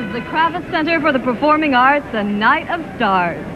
is the Kravis Center for the Performing Arts, a Night of Stars.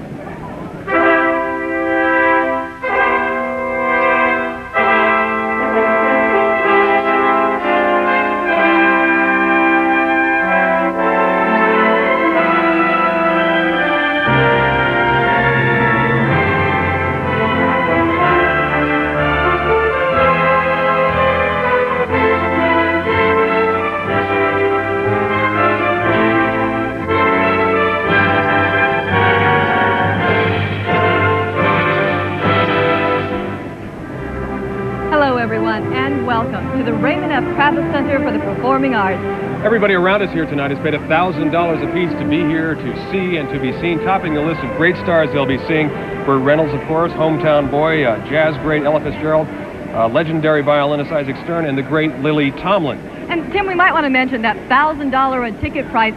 And welcome to the Raymond F. Kravis Center for the Performing Arts. Everybody around us here tonight has paid $1,000 apiece to be here, to see and to be seen. Topping the list of great stars they'll be seeing: Burt Reynolds, of course, hometown boy, jazz great Ella Fitzgerald, legendary violinist Isaac Stern, and the great Lily Tomlin. And Tim, we might want to mention that $1,000 a ticket price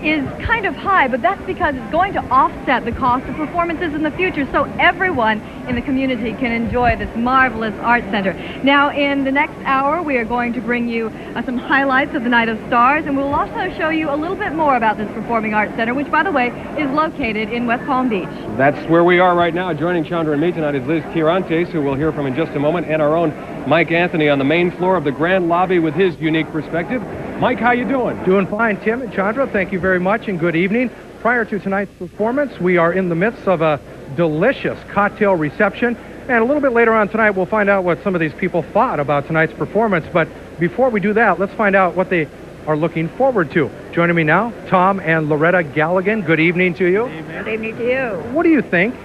is kind of high, but that's because it's going to offset the cost of performances in the future, so everyone in the community can enjoy this marvelous art center. Now, in the next hour, we are going to bring you some highlights of the Night of Stars, and we'll also show you a little bit more about this Performing Arts Center, which, by the way, is located in West Palm Beach. That's where we are right now. Joining Chandra and me tonight is Liz Tirantes, who we'll hear from in just a moment, and our own Mike Anthony on the main floor of the grand lobby with his unique perspective. Mike, how you doing? Doing fine, Tim and Chandra. Thank you very much, and good evening. Prior to tonight's performance, we are in the midst of a delicious cocktail reception, and a little bit later on tonight, we'll find out what some of these people thought about tonight's performance. But before we do that, let's find out what they are looking forward to. Joining me now, Tom and Loretta Galligan. Good evening to you. Good evening to you. What do you think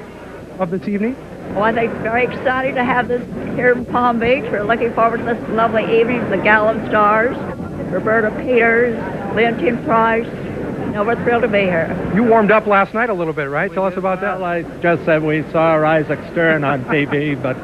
of this evening? Well, I think it's very exciting to have this here in Palm Beach. We're looking forward to this lovely evening, the Gala Night of Stars, Roberta Peters, Leontyne Price. No, we're thrilled to be here. You warmed up last night a little bit, right? Tell us about that. Well, I just said we saw Isaac Stern on TV, but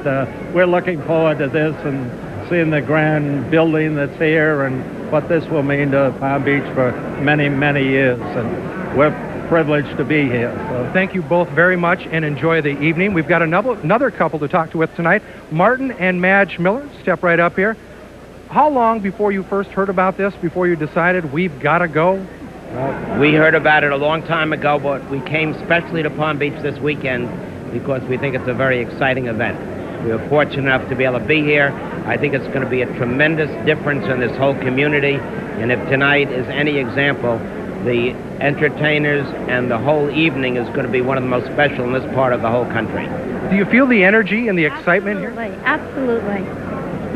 we're looking forward to this and seeing the grand building that's here and what this will mean to Palm Beach for many, many years. And we're privileged to be here. So thank you both very much, and enjoy the evening. We've got another couple to talk to with tonight. Martin and Madge Miller, step right up here. How long before you first heard about this, before you decided we've got to go? We heard about it a long time ago, but we came specially to Palm Beach this weekend because we think it's a very exciting event. We were fortunate enough to be able to be here. I think it's going to be a tremendous difference in this whole community, and if tonight is any example, the entertainers and the whole evening is going to be one of the most special in this part of the whole country. Do you feel the energy and the excitement here? Absolutely.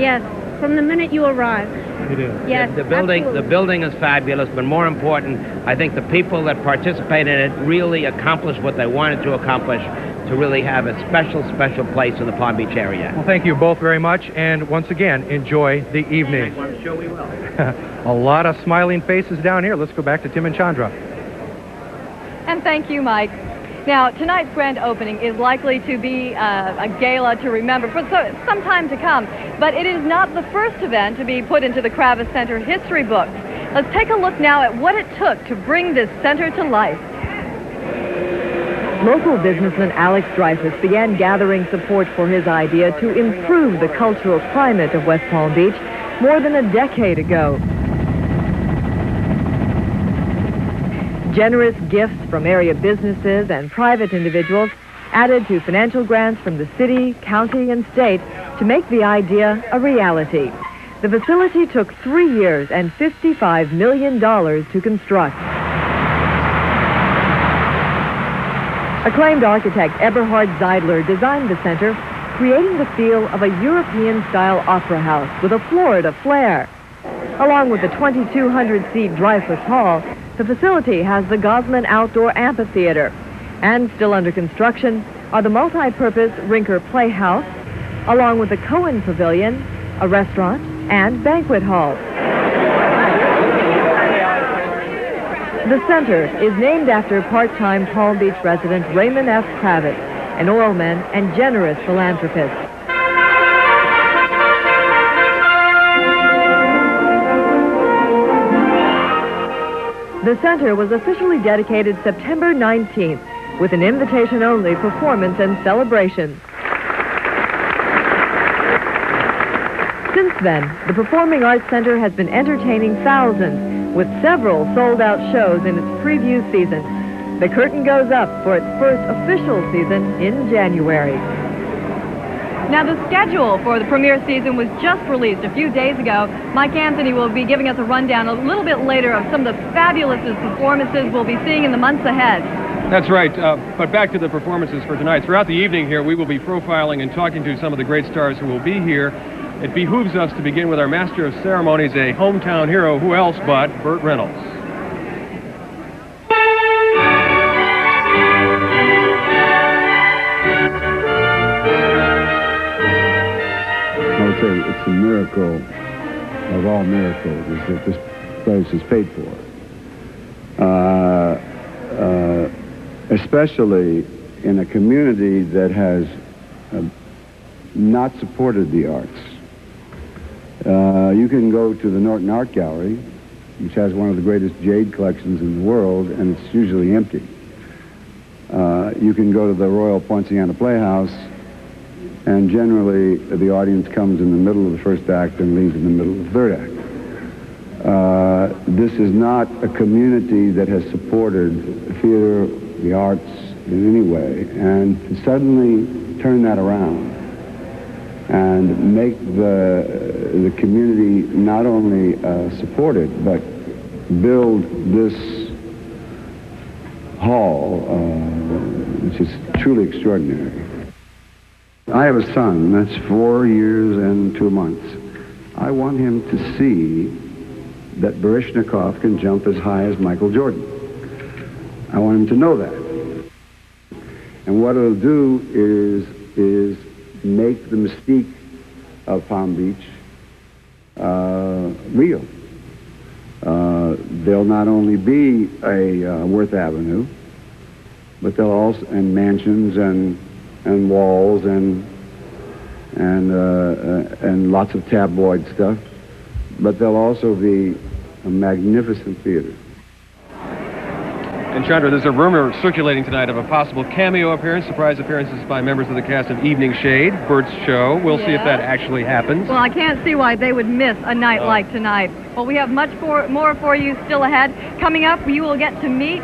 Yes, from the minute you arrive. You do? Yes, the building is fabulous, but more important, I think the people that participate in it really accomplished what they wanted to accomplish, to really have a special, special place in the Palm Beach area. Well, thank you both very much, and once again, enjoy the evening. I'm sure we will. A lot of smiling faces down here. Let's go back to Tim and Chandra. And thank you, Mike. Now, tonight's grand opening is likely to be a gala to remember for some time to come, but it is not the first event to be put into the Kravis Center history books. Let's take a look now at what it took to bring this center to life. Local businessman Alex Dreyfus began gathering support for his idea to improve the cultural climate of West Palm Beach more than a decade ago. Generous gifts from area businesses and private individuals added to financial grants from the city, county, and state to make the idea a reality. The facility took 3 years and $55 million to construct. Acclaimed architect Eberhard Zeidler designed the center, creating the feel of a European-style opera house with a Florida flair. Along with the 2,200-seat Dreyfus Hall, the facility has the Goslin Outdoor Amphitheater. And still under construction are the multi-purpose Rinker Playhouse, along with the Cohen Pavilion, a restaurant, and banquet hall. The center is named after part-time Palm Beach resident Raymond F. Kravis, an oilman and generous philanthropist. The center was officially dedicated September 19th with an invitation-only performance and celebration. Since then, the Performing Arts Center has been entertaining thousands with several sold-out shows in its preview season. The curtain goes up for its first official season in January. Now, the schedule for the premiere season was just released a few days ago. Mike Anthony will be giving us a rundown a little bit later of some of the fabulous performances we'll be seeing in the months ahead. That's right, but back to the performances for tonight. Throughout the evening here, we will be profiling and talking to some of the great stars who will be here. It behooves us to begin with our Master of Ceremonies, a hometown hero. Who else but Burt Reynolds? I would say it's a miracle of all miracles is that this place is paid for. Especially in a community that has not supported the arts. You can go to the Norton Art Gallery, which has one of the greatest jade collections in the world, and it's usually empty. You can go to the Royal Poinciana Playhouse, and generally the audience comes in the middle of the first act and leaves in the middle of the third act. This is not a community that has supported theater, the arts in any way, and to suddenly turn that around and make the community not only support it, but build this hall, which is truly extraordinary. I have a son that's 4 years and 2 months. I want him to see that Baryshnikov can jump as high as Michael Jordan. I want him to know that. And what it'll do is make the mystique of Palm Beach real. There'll not only be a Worth Avenue, but there'll also, and mansions and walls and lots of tabloid stuff, but there'll also be a magnificent theater. And Chandra, there's a rumor circulating tonight of a possible cameo appearance, surprise appearances by members of the cast of Evening Shade, Burt's show. We'll see if that actually happens. Well, I can't see why they would miss a night like tonight. Well, we have much more for you still ahead. Coming up, you will get to meet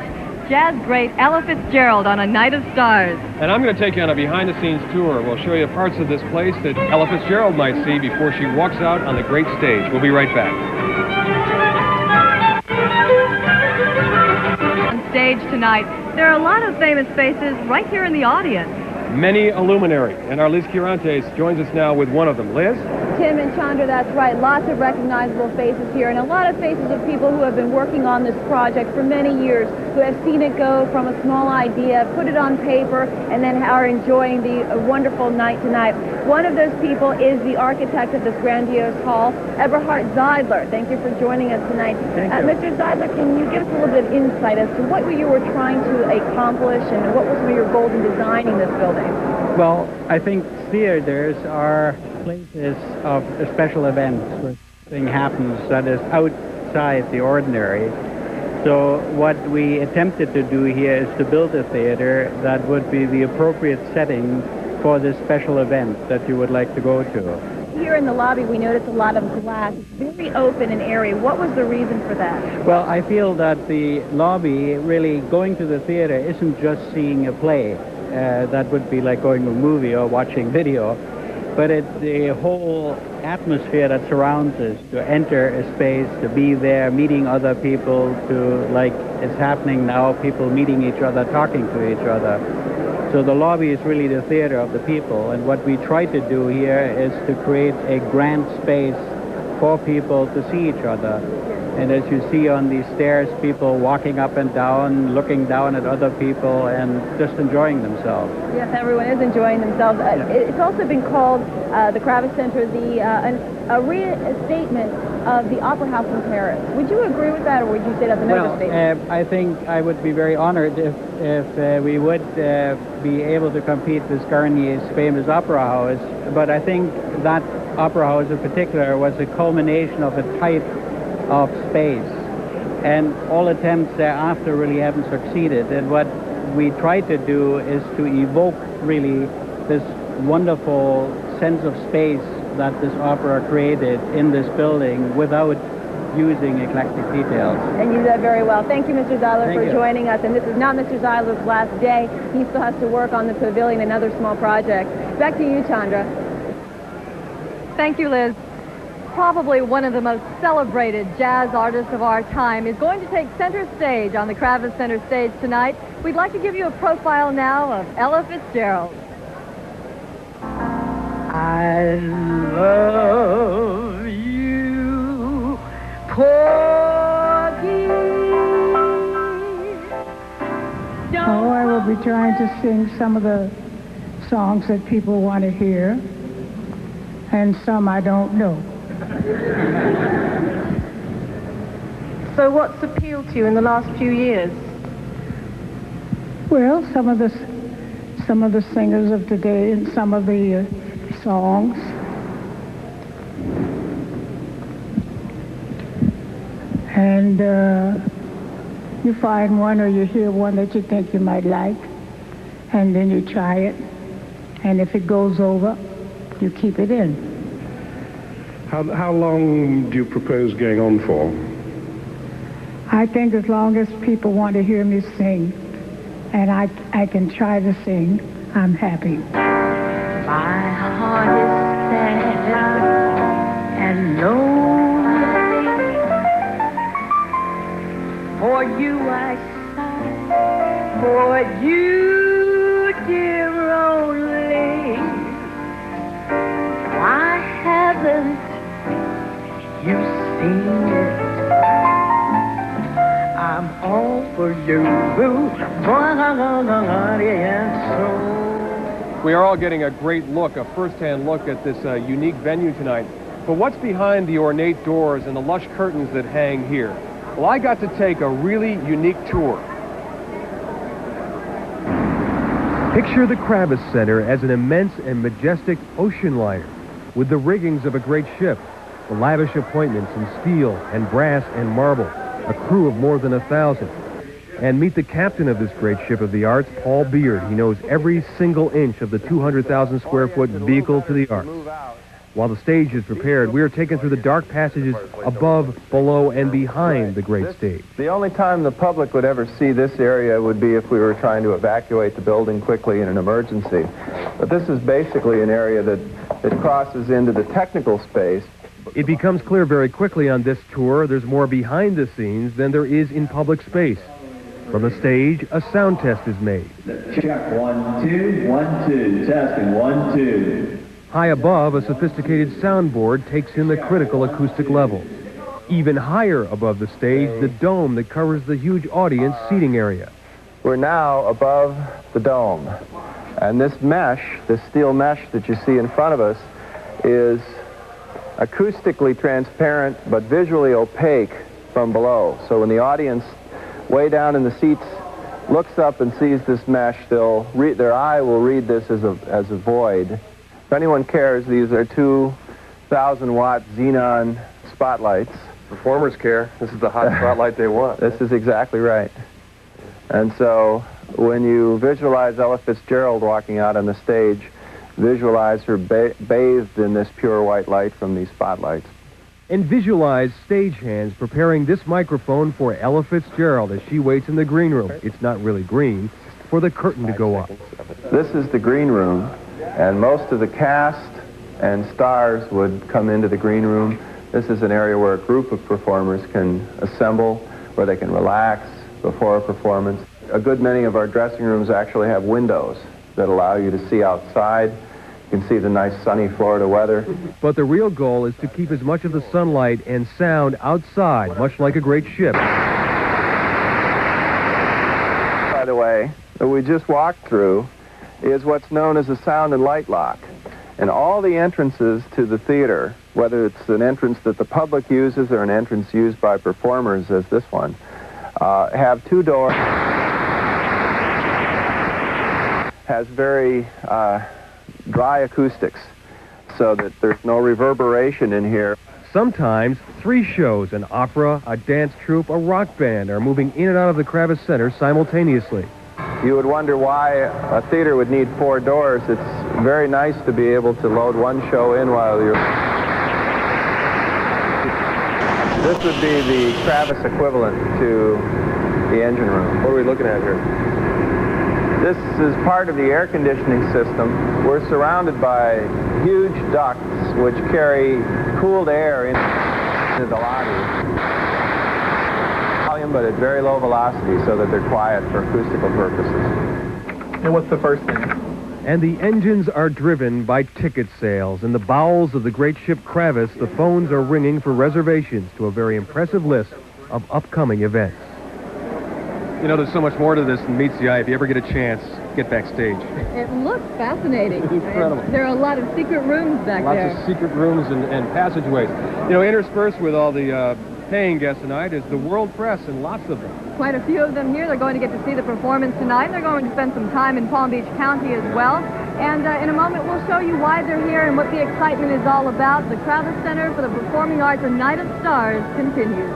jazz great Ella Fitzgerald on A Night of Stars. And I'm going to take you on a behind-the-scenes tour. We'll show you parts of this place that Ella Fitzgerald might see before she walks out on the great stage. We'll be right back. On stage tonight, there are a lot of famous faces right here in the audience. Many a luminary. And our Liz Quirantes joins us now with one of them. Liz? Tim and Chandra, that's right. Lots of recognizable faces here, and a lot of faces of people who have been working on this project for many years, who have seen it go from a small idea, put it on paper, and then are enjoying the wonderful night tonight. One of those people is the architect of this grandiose hall, Eberhard Zeidler. Thank you for joining us tonight. Mr. Zeidler, can you give us a little bit of insight as to what you were trying to accomplish and what were some of your goals in designing this building? Well, I think theaters are places of special events where something happens that is outside the ordinary. So what we attempted to do here is to build a theater that would be the appropriate setting for this special event that you would like to go to. Here in the lobby, we noticed a lot of glass. It's very open and airy. What was the reason for that? Well, I feel that the lobby, really going to the theater isn't just seeing a play. That would be like going to a movie or watching video. But it's the whole atmosphere that surrounds us, to enter a space, to be there, meeting other people, to, like it's happening now, people meeting each other, talking to each other. So the lobby is really the theater of the people, and what we try to do here is to create a grand space for people to see each other. And as you see on these stairs, people walking up and down, looking down at other people, and just enjoying themselves. Yes, everyone is enjoying themselves. It's also been called, the Kravis Center, a restatement of the Opera House in Paris. Would you agree with that, or would you say that's an overstatement? I think I would be very honored if we would be able to compete with Garnier's famous Opera House. But I think that Opera House in particular was a culmination of a type of space, and all attempts thereafter really haven't succeeded. And what we try to do is to evoke really this wonderful sense of space that this opera created in this building without using eclectic details. And you do that very well. Thank you, Mr. Zeidler, Thank for you. joining us. And this is not Mr. Zeidler's last day. He still has to work on the pavilion and other small projects. Back to you, Chandra. Thank you, Liz. Probably one of the most celebrated jazz artists of our time is going to take center stage on the Kravis Center stage tonight. We'd like to give you a profile now of Ella Fitzgerald. I love you, Porgy. Oh, I will be trying to sing some of the songs that people want to hear, and some I don't know. So what's appealed to you in the last few years? Well, some of the singers of today and some of the songs. And you find one or you hear one that you think you might like, and then you try it. And if it goes over, you keep it in. How long do you propose going on for? I think as long as people want to hear me sing, and I can try to sing, I'm happy. My heart is sad and lonely. For you I sigh, for you, dear only. Why haven't you seen it? I'm all for you, boo. We are all getting a great look, a first-hand look at this unique venue tonight. But what's behind the ornate doors and the lush curtains that hang here? Well, I got to take a really unique tour. Picture the Kravis Center as an immense and majestic ocean liner with the riggings of a great ship, the lavish appointments in steel and brass and marble, a crew of more than 1,000. And meet the captain of this great ship of the arts, Paul Beard. He knows every single inch of the 200,000 square foot vehicle to the arts. While the stage is prepared, we are taken through the dark passages above, below, and behind the great stage. The only time the public would ever see this area would be if we were trying to evacuate the building quickly in an emergency. But this is basically an area that crosses into the technical space. It becomes clear very quickly on this tour there's more behind the scenes than there is in public space. From the stage, a sound test is made. Check 1, 2, 1, 2. Testing 1, 2. High above, a sophisticated soundboard takes in the critical acoustic levels. Even higher above the stage, the dome that covers the huge audience seating area. We're now above the dome. And this mesh, this steel mesh that you see in front of us, is acoustically transparent but visually opaque from below. So when the audience way down in the seats looks up and sees this mesh, their eye will read this as a void. If anyone cares, these are 2,000-watt xenon spotlights. Performers care. This is the hot spotlight they want. This is exactly right. And so when you visualize Ella Fitzgerald walking out on the stage, visualize her bathed in this pure white light from these spotlights. And visualize stagehands preparing this microphone for Ella Fitzgerald as she waits in the green room. It's not really green, for the curtain to go up. This is the green room, and most of the cast and stars would come into the green room. This is an area where a group of performers can assemble, where they can relax before a performance. A good many of our dressing rooms actually have windows that allow you to see outside. You can see the nice sunny Florida weather. But the real goal is to keep as much of the sunlight and sound outside, much like a great ship. By the way, that we just walked through is what's known as a sound and light lock. And all the entrances to the theater, whether it's an entrance that the public uses or an entrance used by performers as this one, have two doors. Has very dry acoustics so that there's no reverberation in here. Sometimes 3 shows, an opera, a dance troupe, a rock band, are moving in and out of the Kravis Center simultaneously. You would wonder why a theater would need 4 doors. It's very nice to be able to load one show in while you're... This would be the Kravis equivalent to the engine room. What are we looking at here? This is part of the air conditioning system. We're surrounded by huge ducts which carry cooled air into the lobby. Volume, but at very low velocity so that they're quiet for acoustical purposes. And what's the first thing? And the engines are driven by ticket sales. In the bowels of the great ship Kravis, the phones are ringing for reservations to a very impressive list of upcoming events. You know, there's so much more to this than meets the eye. If you ever get a chance, get backstage. It looks fascinating. Incredible. There are a lot of secret rooms back there. Lots of secret rooms and passageways. You know, interspersed with all the paying guests tonight is the world press, and lots of them. Quite a few of them here. They're going to get to see the performance tonight. They're going to spend some time in Palm Beach County as well. And in a moment, we'll show you why they're here and what the excitement is all about. The Kravis Center for the Performing Arts, A Night of Stars, continues.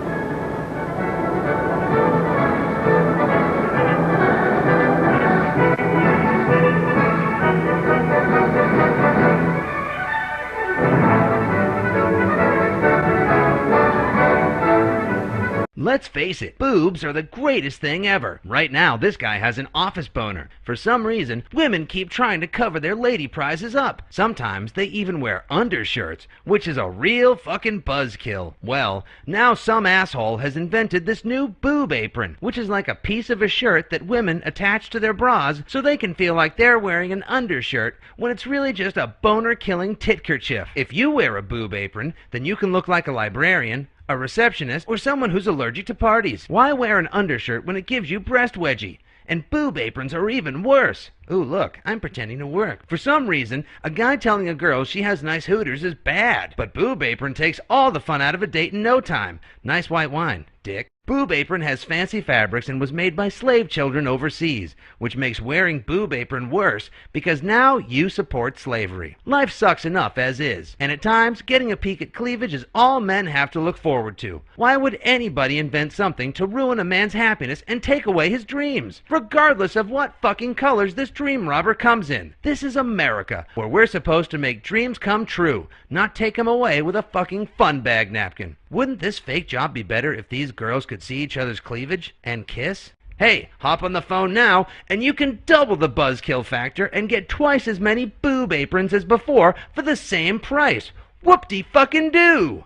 Let's face it, boobs are the greatest thing ever. Right now, this guy has an office boner. For some reason, women keep trying to cover their lady prizes up. Sometimes they even wear undershirts, which is a real fucking buzzkill. Well, now some asshole has invented this new boob apron, which is like a piece of a shirt that women attach to their bras so they can feel like they're wearing an undershirt when it's really just a boner-killing titkerchief. If you wear a boob apron, then you can look like a librarian, a receptionist, or someone who's allergic to parties. Why wear an undershirt when it gives you breast wedgie? And boob aprons are even worse. Ooh, look, I'm pretending to work. For some reason, a guy telling a girl she has nice hooters is bad. But boob apron takes all the fun out of a date in no time. Nice white wine, dick. Boob apron has fancy fabrics and was made by slave children overseas, which makes wearing boob apron worse because now you support slavery. Life sucks enough as is, and at times getting a peek at cleavage is all men have to look forward to. Why would anybody invent something to ruin a man's happiness and take away his dreams, regardless of what fucking colors this dream robber comes in? This is America, where we're supposed to make dreams come true, not take them away with a fucking fun bag napkin. Wouldn't this fake job be better if these girls could see each other's cleavage and kiss? Hey, hop on the phone now, and you can double the buzzkill factor and get twice as many boob aprons as before for the same price. Whoop-de-fucking-do!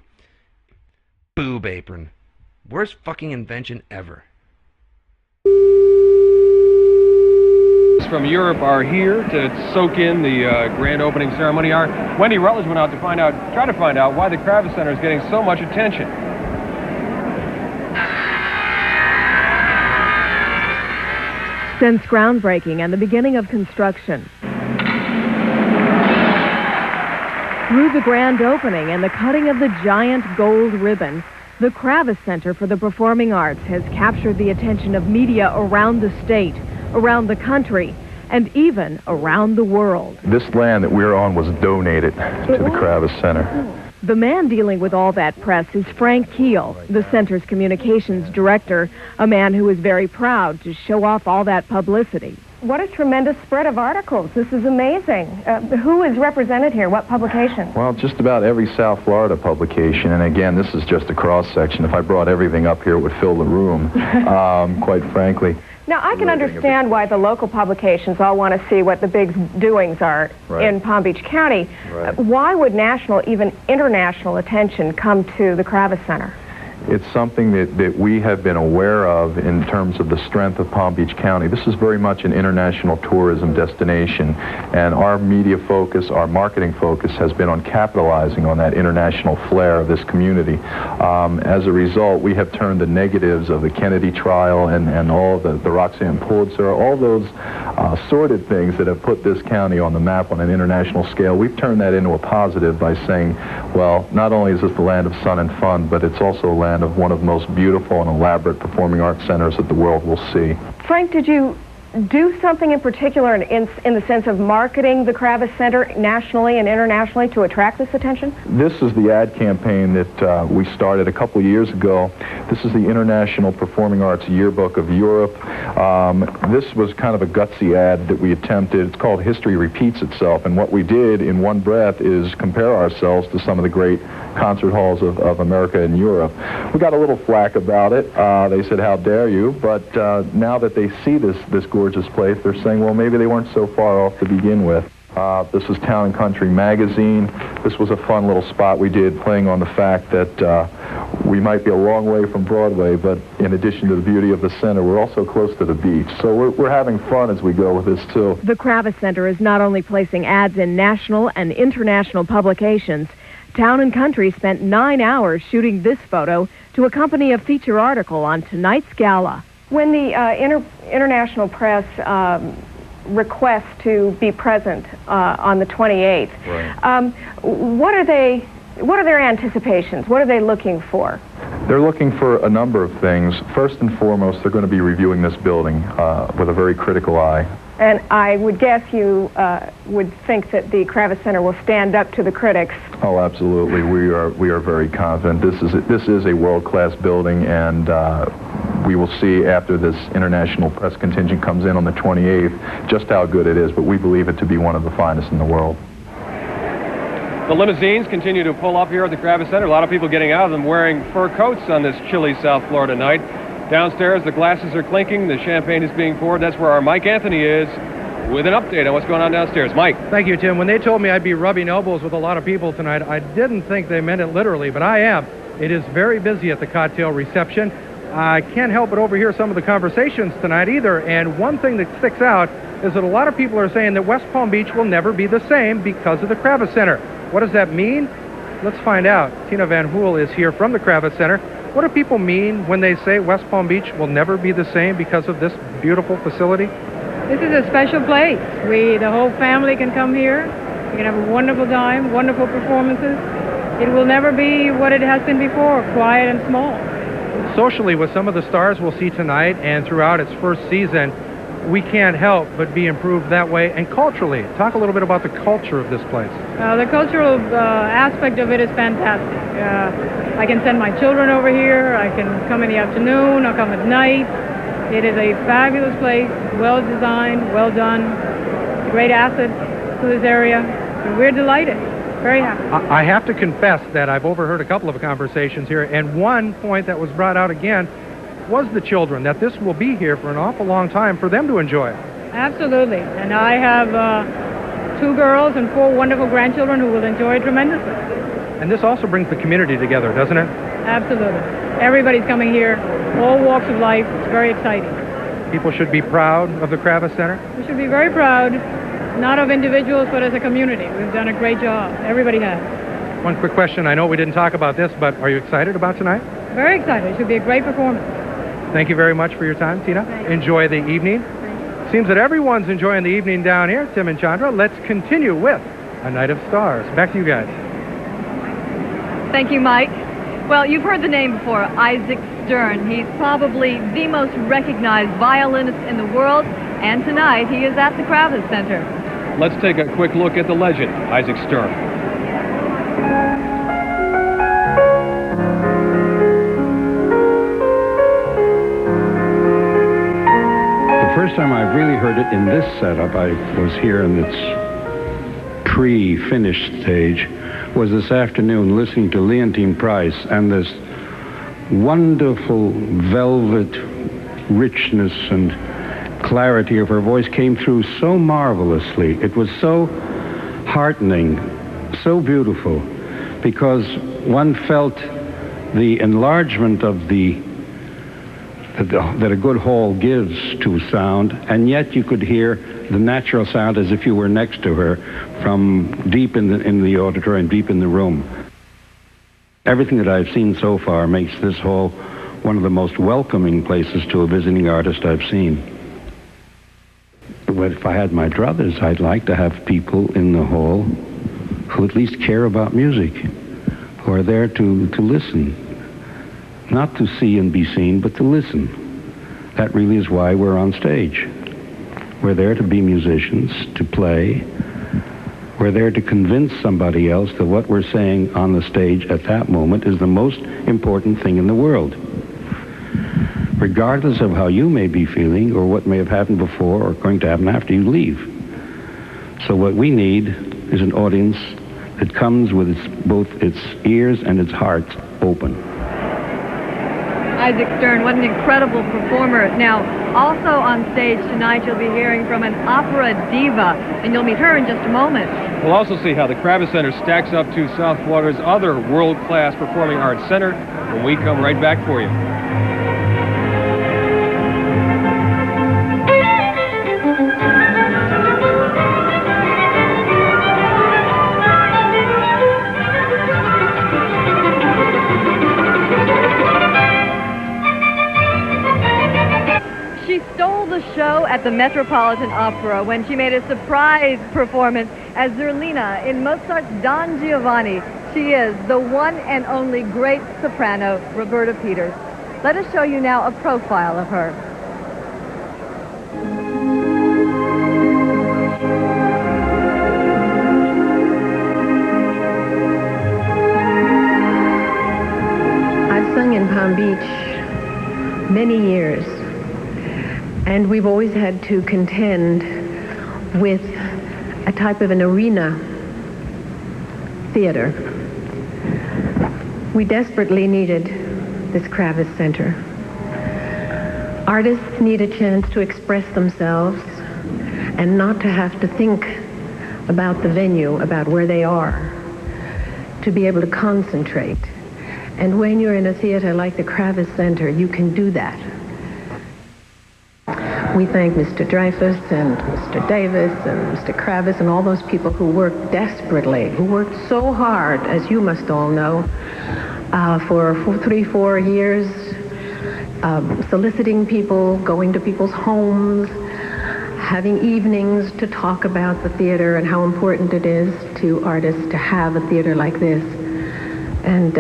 Boob apron. Worst fucking invention ever. From Europe are here to soak in the grand opening ceremony. Our Wendy Rutledge went out to try to find out why the Kravis Center is getting so much attention. Since groundbreaking and the beginning of construction, through the grand opening and the cutting of the giant gold ribbon, the Kravis Center for the Performing Arts has captured the attention of media around the state, around the country, and even around the world. This land that we're on was donated to the Kravis Center. The man dealing with all that press is Frank Keel, the center's communications director, a man who is very proud to show off all that publicity. What a tremendous spread of articles. This is amazing. Who is represented here? What publication? Well, just about every South Florida publication, and again, this is just a cross-section. If I brought everything up here, it would fill the room, quite frankly. Now, I can understand why the local publications all want to see what the big doings are in Palm Beach County. Right. Why would national, even international attention come to the Kravis Center? It's something that we have been aware of in terms of the strength of Palm Beach County. This is very much an international tourism destination, and our media focus, our marketing focus has been on capitalizing on that international flair of this community. As a result, we have turned the negatives of the Kennedy trial and all the Roxanne Pulitzer, all those sordid things that have put this county on the map on an international scale, we've turned that into a positive by saying, well, not only is this the land of sun and fun, but it's also a land of one of the most beautiful and elaborate performing arts centers that the world will see. Frank, did you do something in particular in the sense of marketing the Kravis Center nationally and internationally to attract this attention? This is the ad campaign that we started a couple years ago. This is the International Performing Arts Yearbook of Europe. This was kind of a gutsy ad that we attempted. It's called History Repeats Itself, and what we did in one breath is compare ourselves to some of the great concert halls of America and Europe. We got a little flack about it. They said, how dare you? But now that they see this gorgeous place, they're saying, well, maybe they weren't so far off to begin with. This is Town and Country magazine. This was a fun little spot we did, playing on the fact that we might be a long way from Broadway, but in addition to the beauty of the center, we're also close to the beach. So we're having fun as we go with this, too. The Kravis Center is not only placing ads in national and international publications. Town and Country spent 9 hours shooting this photo to accompany a feature article on tonight's gala. When the international press requests to be present on the 28th, right. What are their anticipations? What are they looking for? They're looking for a number of things. First and foremost, they're going to be reviewing this building with a very critical eye. And I would guess you would think that the Kravis Center will stand up to the critics. Oh, absolutely. We are very confident. This is a world-class building, and we will see after this international press contingent comes in on the 28th just how good it is, but we believe it to be one of the finest in the world. The limousines continue to pull up here at the Kravis Center. A lot of people getting out of them wearing fur coats on this chilly South Florida night. Downstairs, the glasses are clinking, the champagne is being poured. That's where our Mike Anthony is with an update on what's going on downstairs. Mike. Thank you, Tim. When they told me I'd be rubbing elbows with a lot of people tonight, I didn't think they meant it literally, but I am. It is very busy at the cocktail reception. I can't help but overhear some of the conversations tonight either, and one thing that sticks out is that a lot of people are saying that West Palm Beach will never be the same because of the Kravis Center. What does that mean? Let's find out. Tina Van Hool is here from the Kravis Center. What do people mean when they say West Palm Beach will never be the same because of this beautiful facility? This is a special place. The whole family can come here. We can have a wonderful time, wonderful performances. It will never be what it has been before, quiet and small. Socially, with some of the stars we'll see tonight and throughout its first season, we can't help but be improved that way. And culturally, talk a little bit about the culture of this place. The cultural aspect of it is fantastic. I can send my children over here. I can come in the afternoon. I'll come at night. It is a fabulous place, well designed, well done, great asset to this area. And we're delighted, very happy. I have to confess that I've overheard a couple of conversations here, and one point that was brought out again was the children, that this will be here for an awful long time for them to enjoy it. Absolutely. And I have 2 girls and 4 wonderful grandchildren who will enjoy it tremendously. And this also brings the community together, doesn't it? Absolutely. Everybody's coming here, all walks of life. It's very exciting. People should be proud of the Kravis Center? We should be very proud, not of individuals, but as a community. We've done a great job. Everybody has. One quick question. I know we didn't talk about this, but are you excited about tonight? Very excited. It should be a great performance. Thank you very much for your time, Tina. Enjoy the evening. Seems that everyone's enjoying the evening down here. Tim and Chandra, let's continue with A Night of Stars. Back to you guys. Thank you, Mike. Well, you've heard the name before, Isaac Stern. He's probably the most recognized violinist in the world, and tonight he is at the Kravis Center. Let's take a quick look at the legend, Isaac Stern. The first time I really heard it in this setup, I was here in its pre-finished stage, was this afternoon listening to Leontyne Price, and this wonderful velvet richness and clarity of her voice came through so marvelously. It was so heartening, so beautiful, because one felt the enlargement of that a good hall gives to sound, and yet you could hear the natural sound as if you were next to her from deep in the auditorium, deep in the room. Everything that I've seen so far makes this hall one of the most welcoming places to a visiting artist I've seen. But if I had my druthers, I'd like to have people in the hall who at least care about music, who are there to listen. Not to see and be seen, but to listen. That really is why we're on stage. We're there to be musicians, to play. We're there to convince somebody else that what we're saying on the stage at that moment is the most important thing in the world. Regardless of how you may be feeling or what may have happened before or going to happen after you leave. So what we need is an audience that comes with both its ears and its heart open. Isaac Stern, what an incredible performer. Now, also on stage tonight, you'll be hearing from an opera diva, and you'll meet her in just a moment. We'll also see how the Kravis Center stacks up to South Florida's other world-class performing arts center when we come right back for you. Show at the Metropolitan Opera when she made a surprise performance as Zerlina in Mozart's Don Giovanni. She is the one and only great soprano, Roberta Peters. Let us show you now a profile of her. I've sung in Palm Beach many years. And we've always had to contend with a type of an arena theater. We desperately needed this Kravis Center. Artists need a chance to express themselves and not to have to think about the venue, about where they are, to be able to concentrate. And when you're in a theater like the Kravis Center, you can do that. We thank Mr. Dreyfus and Mr. Davis and Mr. Kravis and all those people who worked desperately, who worked so hard, as you must all know, for 3-4 years, soliciting people, going to people's homes, having evenings to talk about the theater and how important it is to artists to have a theater like this. And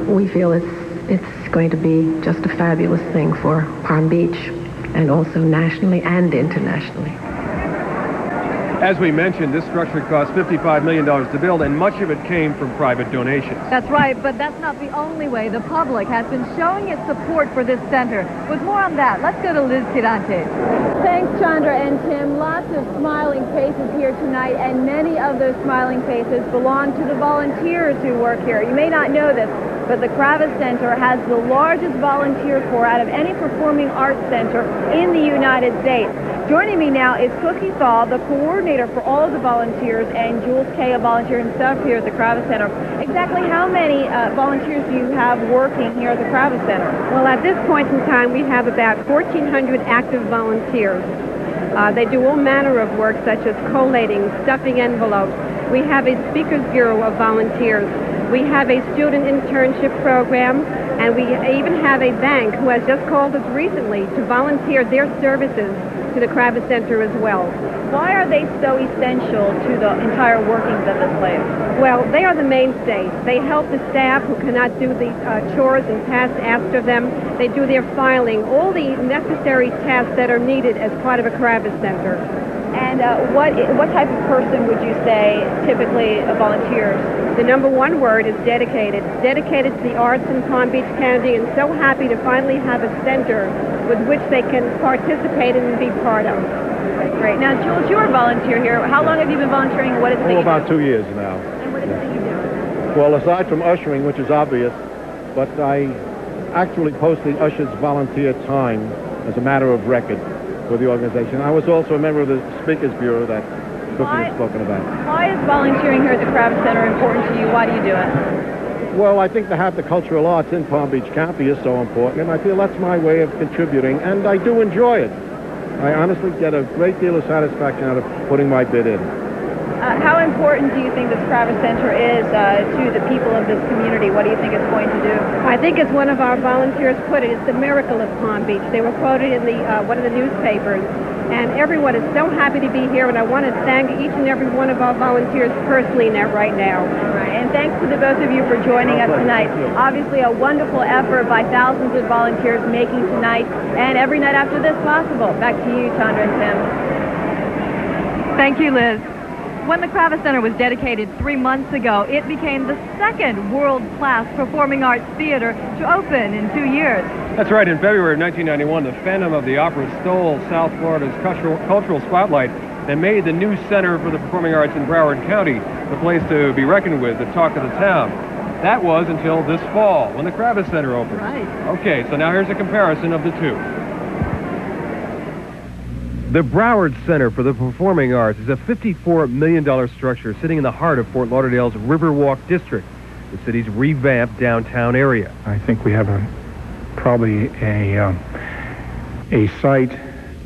we feel it's going to be just a fabulous thing for Palm Beach, and also nationally and internationally. As we mentioned, this structure cost $55 million to build, and much of it came from private donations. That's right, but that's not the only way. The public has been showing its support for this center. With more on that, let's go to Liz Tirante. Thanks, Chandra and Tim. Lots of smiling faces here tonight, and many of those smiling faces belong to the volunteers who work here. You may not know this, but the Kravis Center has the largest volunteer corps out of any performing arts center in the United States. Joining me now is Cookie Thal, the coordinator for all of the volunteers, and Jules Kay, a volunteer himself here at the Kravis Center. Exactly how many volunteers do you have working here at the Kravis Center? Well, at this point in time, we have about 1,400 active volunteers. They do all manner of work, such as collating, stuffing envelopes. We have a speakers bureau of volunteers. We have a student internship program, and we even have a bank who has just called us recently to volunteer their services to the Kravis Center as well. Why are they so essential to the entire workings of this place? Well, they are the mainstay. They help the staff who cannot do the chores and tasks asked of them. They do their filing, all the necessary tasks that are needed as part of a Kravis Center. And what type of person would you say typically volunteers? The number one word is dedicated. Dedicated to the arts in Palm Beach County, and so happy to finally have a center with which they can participate and be part of. Great. Now, Jules, you're a volunteer here. How long have you been volunteering? What is it that you about do? 2 years now. And what is it that you do? Well, aside from ushering, which is obvious, but I actually post the ushers' volunteer time as a matter of record for the organization. I was also a member of the Speakers Bureau that Cookie has spoken about. Why is volunteering here at the Kravis Center important to you? Why do you do it? Well, I think to have the cultural arts in Palm Beach County is so important, and I feel that's my way of contributing, and I do enjoy it. I honestly get a great deal of satisfaction out of putting my bid in. How important do you think this Kravis Center is to the people of this community? What do you think it's going to do? I think as one of our volunteers put it, it's the miracle of Palm Beach. They were quoted in the one of the newspapers, and everyone is so happy to be here, and I want to thank each and every one of our volunteers personally right now. All right, and thanks to the both of you for joining us tonight. Obviously a wonderful effort by thousands of volunteers making tonight and every night after this possible. Back to you, Chandra and Tim. Thank you, Liz. When the Kravis Center was dedicated 3 months ago, it became the second world-class performing arts theater to open in 2 years. That's right. In February of 1991, the Phantom of the Opera stole South Florida's cultural spotlight and made the new Center for the Performing Arts in Broward County the place to be reckoned with, the talk of the town. That was until this fall, when the Kravis Center opened. Right. Okay, so now here's a comparison of the two. The Broward Center for the Performing Arts is a $54 million structure sitting in the heart of Fort Lauderdale's Riverwalk District, the city's revamped downtown area. I think we have probably a site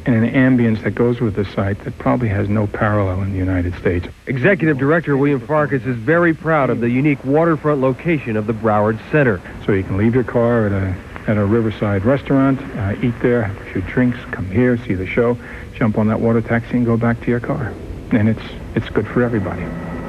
and an ambience that goes with the site that probably has no parallel in the United States. Executive Director William Farkas is very proud of the unique waterfront location of the Broward Center. So you can leave your car at a riverside restaurant, eat there, have a few drinks, come here, see the show, jump on that water taxi and go back to your car. And it's good for everybody.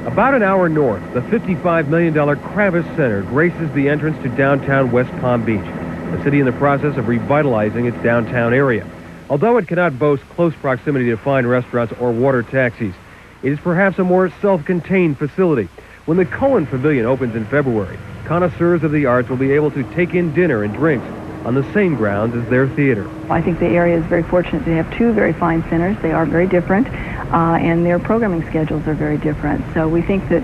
About an hour north, the $55 million Kravis Center graces the entrance to downtown West Palm Beach, the city in the process of revitalizing its downtown area. Although it cannot boast close proximity to fine restaurants or water taxis, it is perhaps a more self-contained facility. When the Cohen Pavilion opens in February, connoisseurs of the arts will be able to take in dinner and drinks on the same grounds as their theater. I think the area is very fortunate to have two very fine centers. They are very different, and their programming schedules are very different. So we think that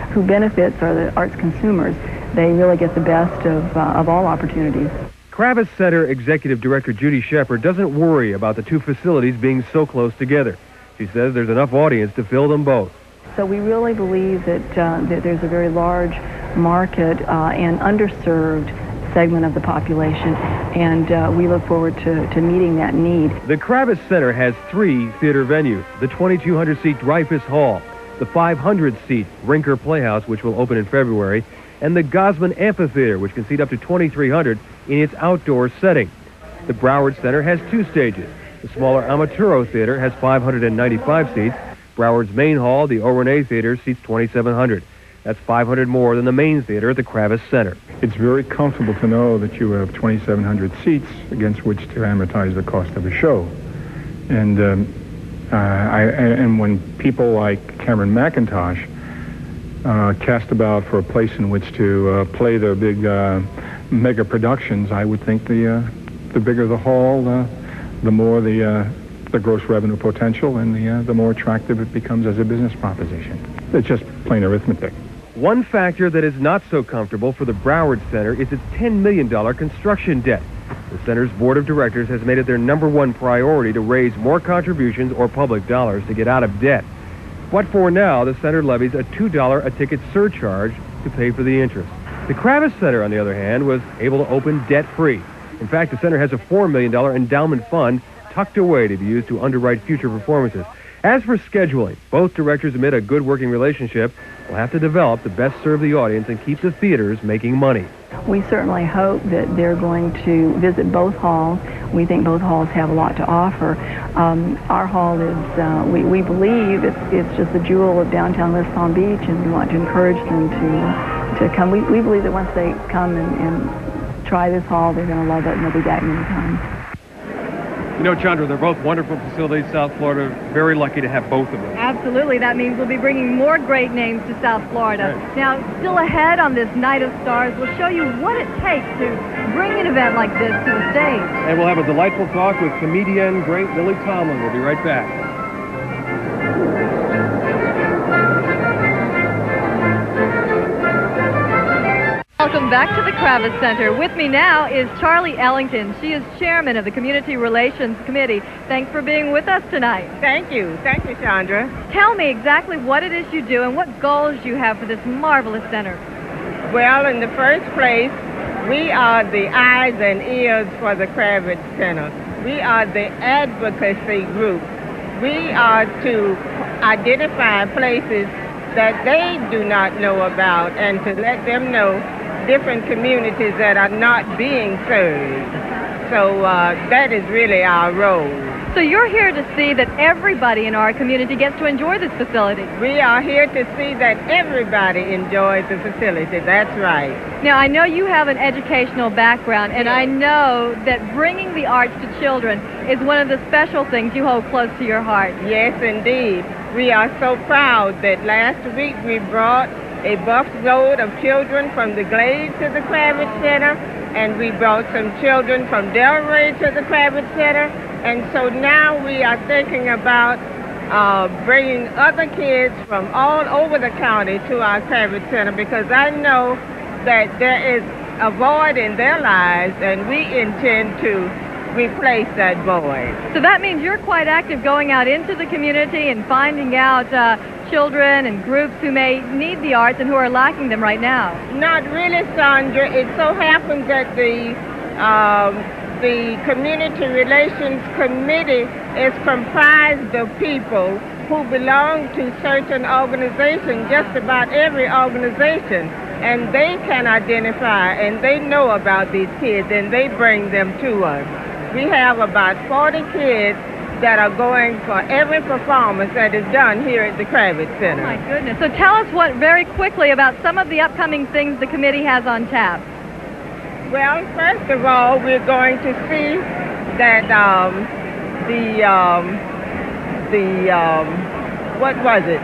who benefits are the arts consumers. They really get the best of all opportunities. Kravis Center Executive Director Judy Shepard doesn't worry about the two facilities being so close together. She says there's enough audience to fill them both. So we really believe that there's a very large market and underserved segment of the population, and we look forward to meeting that need. The Kravis Center has 3 theater venues: the 2,200-seat Dreyfus Hall, the 500-seat Rinker Playhouse, which will open in February, and the Gosman Amphitheater, which can seat up to 2,300 in its outdoor setting. The Broward Center has 2 stages. The smaller Amaturo Theater has 595 seats. Broward's main hall, the Oronay Theater, seats 2,700. That's 500 more than the main theater at the Kravis Center. It's very comfortable to know that you have 2,700 seats against which to amortize the cost of a show. And when people like Cameron McIntosh cast about for a place in which to play their big mega productions, I would think the bigger the hall, the more the gross revenue potential, and the more attractive it becomes as a business proposition. It's just plain arithmetic. One factor that is not so comfortable for the Broward Center is its $10 million construction debt. The center's board of directors has made it their #1 priority to raise more contributions or public dollars to get out of debt. But for now, the center levies a $2 a ticket surcharge to pay for the interest. The Kravis Center, on the other hand, was able to open debt-free. In fact, the center has a $4 million endowment fund tucked away to be used to underwrite future performances. As for scheduling, both directors admit a good working relationship will have to develop to best serve the audience and keep the theaters making money. We certainly hope that they're going to visit both halls. We think both halls have a lot to offer. Our hall is, we believe it's just the jewel of downtown West Palm Beach, and we want to encourage them to come. We believe that once they come and try this hall, they're going to love it, and they'll be back many times. You know, Chandra, they're both wonderful facilities. South Florida, very lucky to have both of them. Absolutely. That means we'll be bringing more great names to South Florida. Right. Now, still ahead on this Night of Stars, we'll show you what it takes to bring an event like this to the stage. And we'll have a delightful talk with comedian great Lily Tomlin. We'll be right back. Welcome back to the Kravis Center. With me now is Charlie Ellington. She is chairman of the Community Relations Committee. Thanks for being with us tonight. Thank you. Thank you, Chandra. Tell me exactly what it is you do and what goals you have for this marvelous center. Well, in the first place, we are the eyes and ears for the Kravis Center. We are the advocacy group. We are to identify places that they do not know about and to let them know different communities that are not being served. So that is really our role. So you're here to see that everybody in our community gets to enjoy this facility. We are here to see that everybody enjoys the facility. That's right. Now, I know you have an educational background, and I know that bringing the arts to children is one of the special things you hold close to your heart. Yes, indeed. We are so proud that last week we brought a busload of children from the Glade to the Kravis Center, and we brought some children from Delray to the Kravis Center. And so now we are thinking about bringing other kids from all over the county to our Kravis Center, because I know that there is a void in their lives, and we intend to replace that void. So that means you're quite active going out into the community and finding out children and groups who may need the arts and who are lacking them right now. Not really, Sandra. It so happens that the Community Relations Committee is comprised of people who belong to certain organizations, just about every organization, and they can identify and they know about these kids and they bring them to us. We have about 40 kids that are going for every performance that is done here at the Kravis Center. Oh my goodness. So tell us very quickly about some of the upcoming things the committee has on tap. Well, first of all, we're going to see that what was it?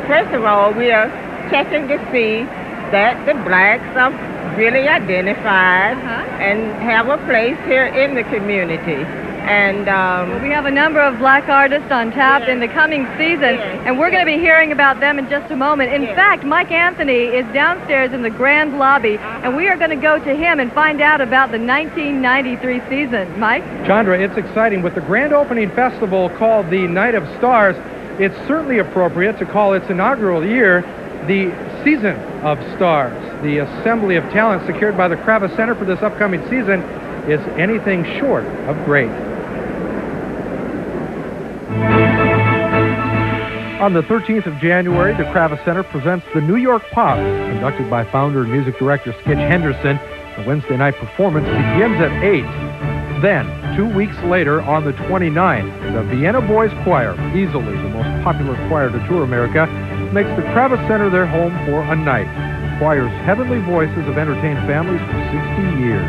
First of all, we are checking to see that the blacks are really identified and have a place here in the community. And well, we have a number of black artists on tap in the coming season, and we're going to be hearing about them in just a moment. In fact, Mike Anthony is downstairs in the grand lobby, and we are going to go to him and find out about the 1993 season. Mike? Chandra, it's exciting. With the grand opening festival called the Night of Stars, it's certainly appropriate to call its inaugural year the Season of Stars. The assembly of talent secured by the Kravis Center for this upcoming season is anything short of great. On the 13th of January, the Kravis Center presents the New York Pops, conducted by founder and music director Skitch Henderson. The Wednesday night performance begins at 8. Then, 2 weeks later, on the 29th, the Vienna Boys Choir, easily the most popular choir to tour America, makes the Kravis Center their home for a night. The choir's heavenly voices have entertained families for 60 years.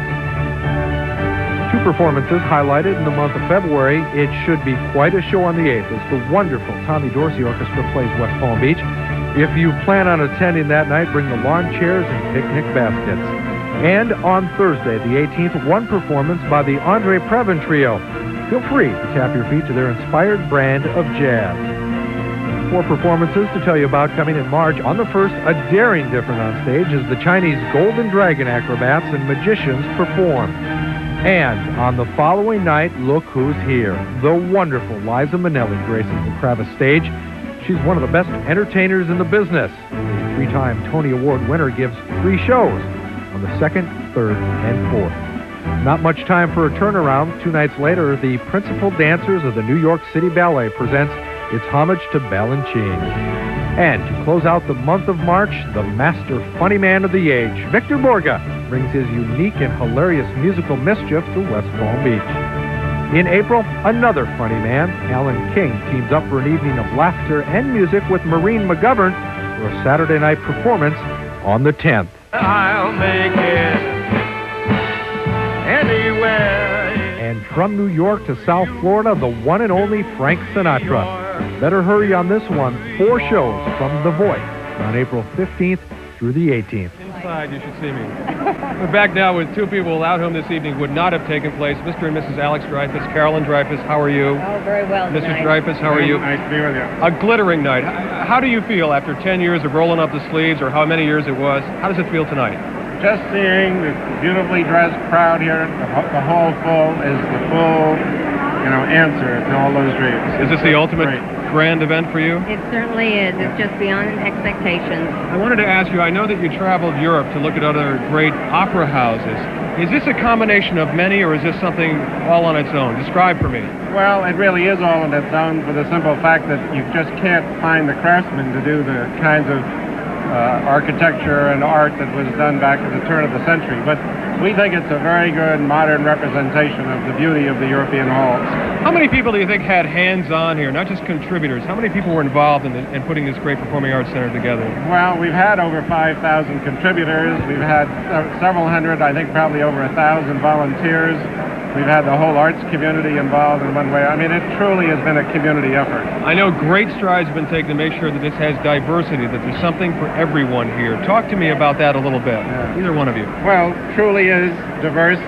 2 performances highlighted in the month of February. It should be quite a show on the 8th as the wonderful Tommy Dorsey Orchestra plays West Palm Beach. If you plan on attending that night, bring the lawn chairs and picnic baskets. And on Thursday, the 18th, 1 performance by the Andre Previn Trio. Feel free to tap your feet to their inspired brand of jazz. 4 performances to tell you about coming in March. On the 1st, a daring different on stage as the Chinese Golden Dragon acrobats and magicians perform. And on the following night, look who's here. The wonderful Liza Minnelli graces the Kravis stage. She's one of the best entertainers in the business. The 3-time Tony Award winner gives 3 shows on the 2nd, 3rd, and 4th. Not much time for a turnaround. 2 nights later, the principal dancers of the New York City Ballet presents its homage to Balanchine. And to close out the month of March, the master funny man of the age, Victor Borga, brings his unique and hilarious musical mischief to West Palm Beach. In April, another funny man, Alan King, teams up for an evening of laughter and music with Maureen McGovern for a Saturday night performance on the 10th. I'll make it anywhere. And from New York to South Florida, the one and only Frank Sinatra. Better hurry on this one. 4 shows from The Voice on April 15th through the 18th. Inside, you should see me. We're back now with 2 people without whom this evening would not have taken place. Mr. and Mrs. Alex Dreyfus. Carolyn Dreyfus, how are you? Oh, very well Mrs. tonight. Dreyfus, how are you? Nice to be with you. A glittering night. How do you feel after 10 years of rolling up the sleeves, or how many years it was? How does it feel tonight? Just seeing the beautifully dressed crowd here, the hall full, is the full, answer to all those dreams. Is this the ultimate grand event for you? It certainly is. It's just beyond expectations. I wanted to ask you, I know that you traveled Europe to look at other great opera houses. Is this a combination of many, or is this something all on its own? Describe for me. Well, it really is all on its own for the simple fact that you just can't find the craftsmen to do the kinds of architecture and art that was done back at the turn of the century. But we think it's a very good modern representation of the beauty of the European halls. How many people do you think had hands-on here, not just contributors? How many people were involved in putting this great performing arts center together? Well, we've had over 5,000 contributors. We've had several hundred, I think probably over 1,000 volunteers. We've had the whole arts community involved in one way. I mean, it truly has been a community effort. I know great strides have been taken to make sure that this has diversity, that there's something for everyone here. Talk to me about that a little bit, either one of you. Well, truly is diverse.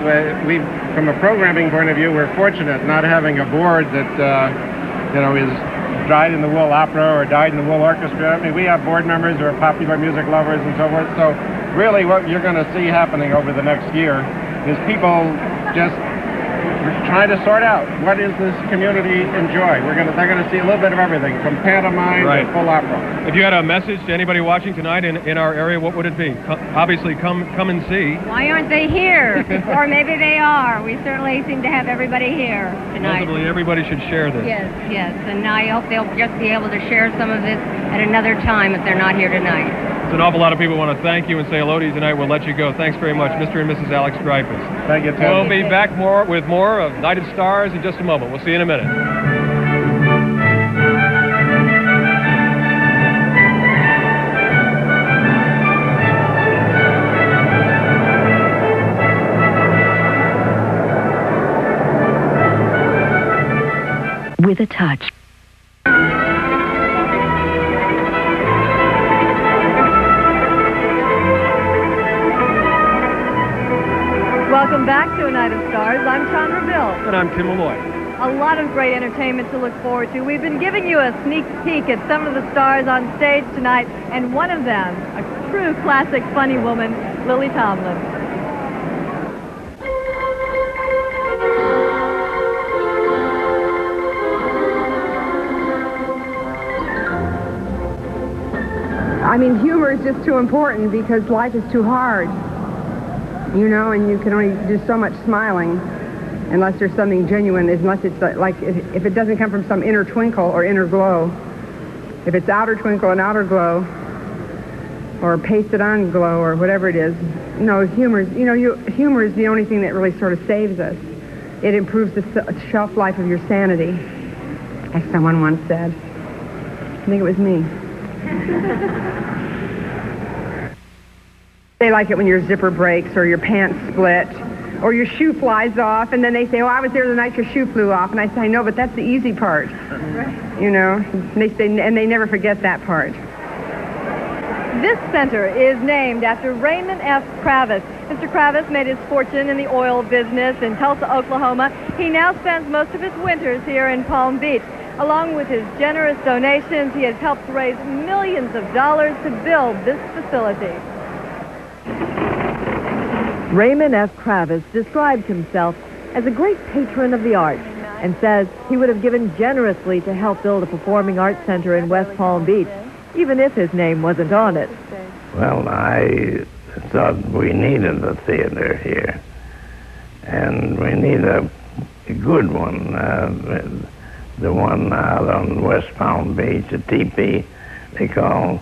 From a programming point of view, we're fortunate not having a board that, is dyed-in-the-wool opera or dyed-in-the-wool orchestra. I mean, we have board members who are popular music lovers and so forth. So really what you're going to see happening over the next year is people just trying to sort out what does this community enjoy. They're gonna see a little bit of everything, from pantomime to full opera. If you had a message to anybody watching tonight in our area, what would it be? Obviously, come and see. Why aren't they here? Or maybe they are. We certainly seem to have everybody here tonight. Ultimately, everybody should share this. Yes, yes. And I hope they'll just be able to share some of this at another time if they're not here tonight. It's an awful lot of people want to thank you and say hello to you tonight. We'll let you go. Thanks very much, Mr. and Mrs. Alex Dreyfus. Thank you, Tim. We'll be back with more of Night of Stars in just a moment. We'll see you in a minute. With a touch. Welcome back to A Night of Stars. I'm Chandra Bill. And I'm Tim Malloy. A lot of great entertainment to look forward to. We've been giving you a sneak peek at some of the stars on stage tonight, and one of them, a true classic funny woman, Lily Tomlin. I mean, humor is just too important because life is too hard. You know, and you can only do so much smiling unless there's something genuine, unless it's like if it doesn't come from some inner twinkle or inner glow. If it's outer twinkle and outer glow or pasted on glow or whatever it is, humor is the only thing that really sort of saves us. It improves the shelf life of your sanity, as someone once said. I think it was me. They like it when your zipper breaks or your pants split or your shoe flies off, and then they say, oh, I was there the night your shoe flew off. And I say, I know, but that's the easy part. You know, and they never forget that part. This center is named after Raymond F. Kravis. Mr. Kravis made his fortune in the oil business in Tulsa, Oklahoma. He now spends most of his winters here in Palm Beach. Along with his generous donations, he has helped raise millions of dollars to build this facility. Raymond F. Kravis describes himself as a great patron of the arts and says he would have given generously to help build a performing arts center in West Palm Beach, even if his name wasn't on it. Well, I thought we needed a theater here, and we need a good one. The one out on West Palm Beach, a teepee, they call.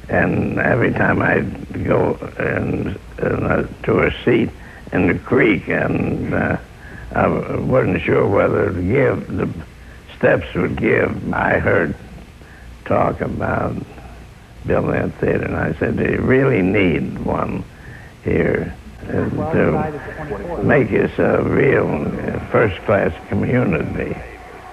And every time I'd go to a seat in the creek, and I wasn't sure whether to give, the steps would give. I heard talk about building a theater, and I said, do you really need one here to make us a real first-class community?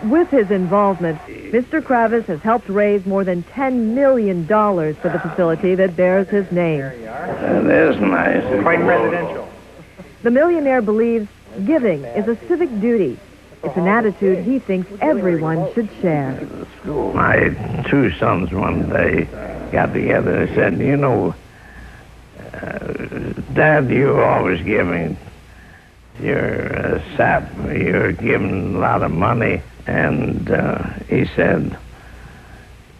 With his involvement, Mr. Kravis has helped raise more than $10 million for the facility that bears his name. That's nice. Quite residential. The millionaire believes giving is a civic duty. It's an attitude he thinks everyone should share. My two sons one day got together and said, you know, Dad, you're always giving. You're a sap. You're giving a lot of money. And he said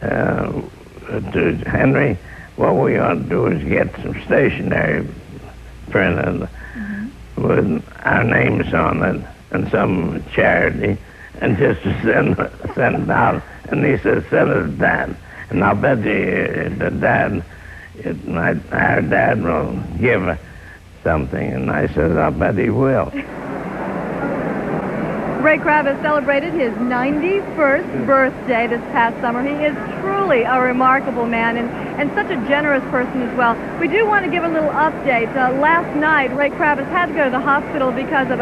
to Henry, what we ought to do is get some stationery printed with our names on it and some charity, and just to send it out. And he said, send it to Dad. And I'll bet you the Dad, our Dad will give something. And I said, I bet he will. Ray Kravis celebrated his 91st birthday this past summer. He is truly a remarkable man and such a generous person as well. We do want to give a little update. Last night, Ray Kravis had to go to the hospital because of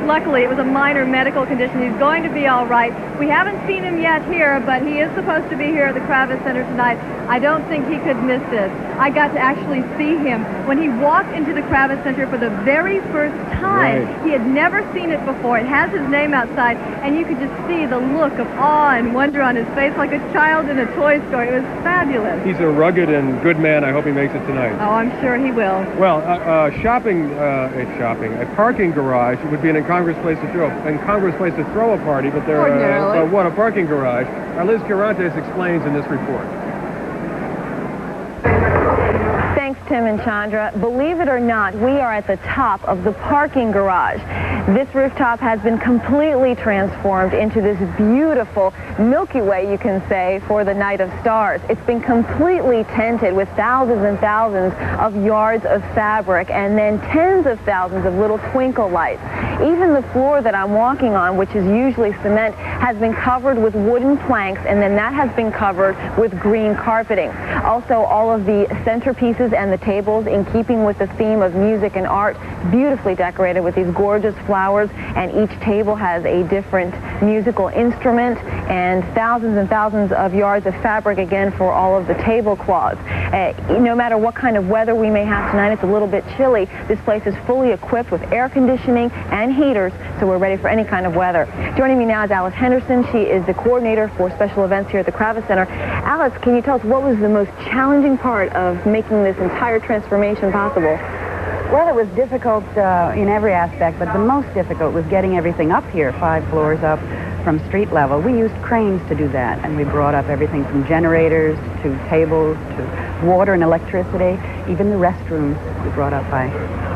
luckily, it was a minor medical condition. He's going to be all right. We haven't seen him yet here, but he is supposed to be here at the Kravis Center tonight. I don't think he could miss this. I got to actually see him when he walked into the Kravis Center for the very first time. Right. He had never seen it before. It has his name outside, and you could just see the look of awe and wonder on his face like a child in a toy store. It was fabulous. He's a rugged and good man. I hope he makes it tonight. Oh, I'm sure he will. Well, a parking garage would be an incongruous place to throw a party, but what a parking garage. Liz Carantes explains in this report. Thanks, Tim and Chandra. Believe it or not, we are at the top of the parking garage. This rooftop has been completely transformed into this beautiful Milky Way, you can say, for the Night of Stars. It's been completely tented with thousands and thousands of yards of fabric and then tens of thousands of little twinkle lights. Even the floor that I'm walking on, which is usually cement, has been covered with wooden planks, and then that has been covered with green carpeting. Also, all of the centerpieces and the tables, in keeping with the theme of music and art, beautifully decorated with these gorgeous flowers, and each table has a different musical instrument, and thousands of yards of fabric again for all of the tablecloths. No matter what kind of weather we may have tonight, it's a little bit chilly. This place is fully equipped with air conditioning and heaters, so we're ready for any kind of weather. Joining me now is Alice Henderson. She is the coordinator for special events here at the Kravis Center. Alice, can you tell us what was the most challenging part of making this entire transformation possible? Well, it was difficult in every aspect, but the most difficult was getting everything up here, 5 floors up from street level. We used cranes to do that, and we brought up everything from generators to tables to water and electricity. Even the restrooms we brought up by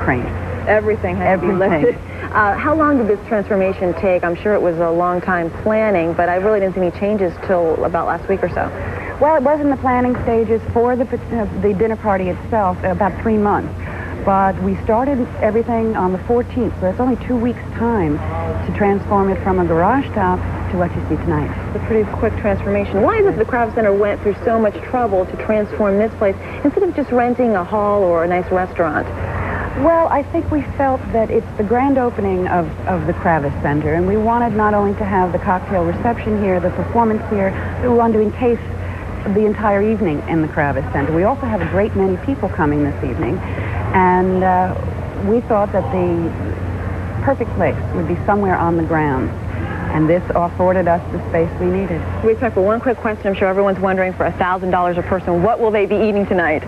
cranes. Everything had to be lifted. How long did this transformation take? I'm sure it was a long time planning, but I really didn't see any changes till about last week or so. Well, it was in the planning stages for the dinner party itself, about 3 months. But we started everything on the 14th, so it's only 2 weeks' time to transform it from a garage top to what you see tonight. It's a pretty quick transformation. Why is it the Kravis Center went through so much trouble to transform this place instead of just renting a hall or a nice restaurant? Well, I think we felt that it's the grand opening of the Kravis Center, and we wanted not only to have the cocktail reception here, the performance here, but we wanted to encase the entire evening in the Kravis Center. We also have a great many people coming this evening, and we thought that the perfect place would be somewhere on the grounds, and this afforded us the space we needed. We have time for one quick question. I'm sure everyone's wondering, for $1,000 a person, what will they be eating tonight?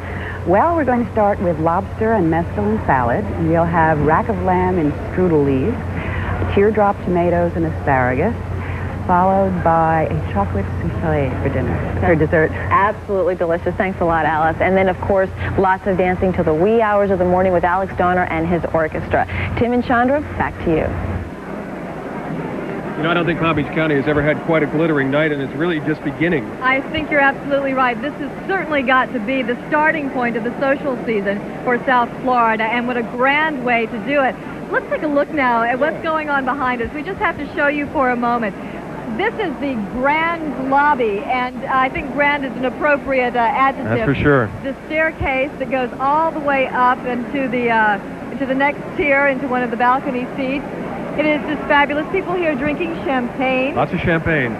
Well, we're going to start with lobster and mescalin salad, and we'll have rack of lamb in strudel leaves, teardrop tomatoes and asparagus, followed by a chocolate souffle for dinner, for dessert. Absolutely delicious. Thanks a lot, Alice. And then, of course, lots of dancing till the wee hours of the morning with Alex Donner and his orchestra. Tim and Chandra, back to you. You know, I don't think Palm Beach County has ever had quite a glittering night, and it's really just beginning. I think you're absolutely right. This has certainly got to be the starting point of the social season for South Florida, and what a grand way to do it. Let's take a look now at what's going on behind us. We just have to show you for a moment. This is the grand lobby, and I think grand is an appropriate adjective. That's for sure. The staircase that goes all the way up into the next tier, into one of the balcony seats. It is just fabulous. People here drinking champagne. Lots of champagne.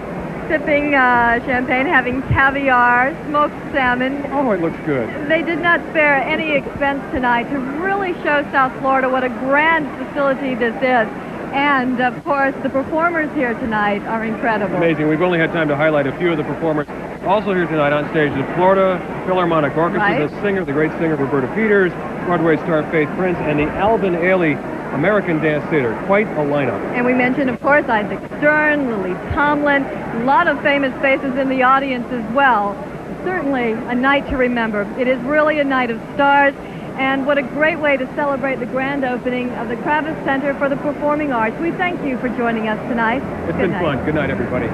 Sipping champagne, having caviar, smoked salmon. Oh, it looks good. They did not spare any expense tonight to really show South Florida what a grand facility this is. And, of course, the performers here tonight are incredible. Amazing. We've only had time to highlight a few of the performers. Also here tonight on stage, the Florida Philharmonic Orchestra, right. the great singer Roberta Peters, Broadway star Faith Prince, and the Alvin Ailey American Dance Theater. Quite a lineup. And we mentioned, of course, Isaac Stern, Lily Tomlin, a lot of famous faces in the audience as well. Certainly a night to remember. It is really a night of stars, and what a great way to celebrate the grand opening of the Kravis Center for the Performing Arts. We thank you for joining us tonight. It's been fun. Good night, everybody.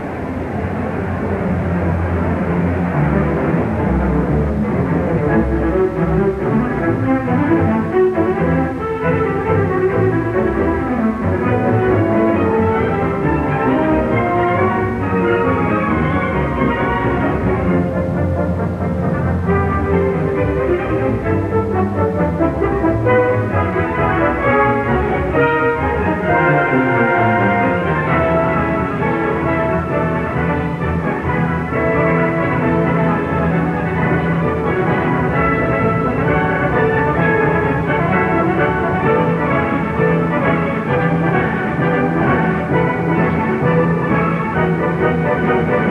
Thank you.